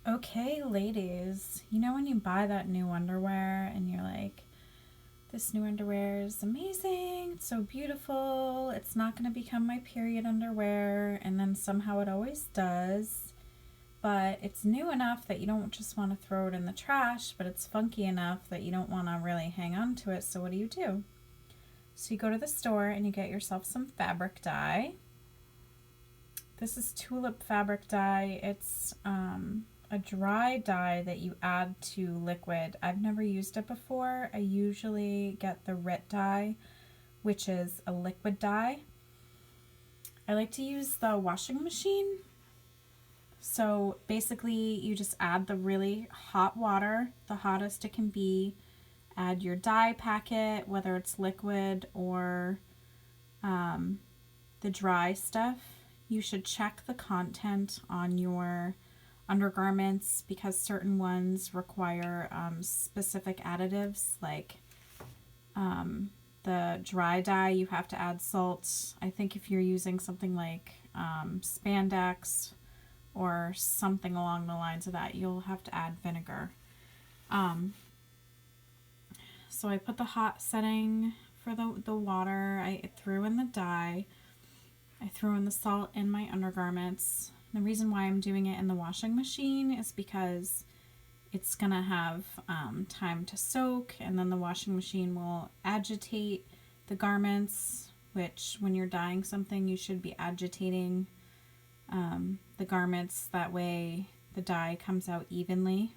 Okay, ladies, you know when you buy that new underwear and you're like, this new underwear is amazing, it's so beautiful, it's not going to become my period underwear, and then somehow it always does, but it's new enough that you don't just want to throw it in the trash, but it's funky enough that you don't want to really hang on to it, so what do? So you go to the store and you get yourself some fabric dye. This is tulip fabric dye. It's a dry dye that you add to liquid. I've never used it before. I usually get the RIT dye, which is a liquid dye. I like to use the washing machine. So basically you just add the really hot water, the hottest it can be, add your dye packet, whether it's liquid or the dry stuff. You should check the content on your undergarments because certain ones require specific additives, like the dry dye you have to add salt. I think if you're using something like spandex or something along the lines of that, you'll have to add vinegar. So I put the hot setting for the water. I threw in the dye. I threw in the salt in my undergarments. The reason why I'm doing it in the washing machine is because it's going to have time to soak, and then the washing machine will agitate the garments, which when you're dyeing something, you should be agitating the garments. That way the dye comes out evenly.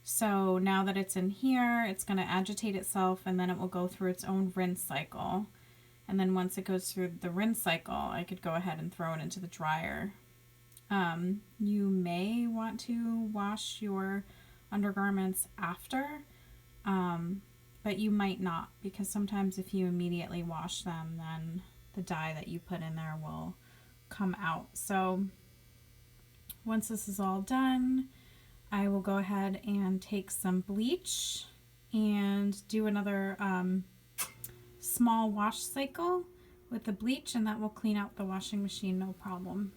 So now that it's in here, it's going to agitate itself, and then it will go through its own rinse cycle. And then once it goes through the rinse cycle, I could go ahead and throw it into the dryer. You may want to wash your undergarments after, but you might not, because sometimes if you immediately wash them, then the dye that you put in there will come out. So once this is all done, I will go ahead and take some bleach and do another small wash cycle with the bleach, and that will clean out the washing machine no problem.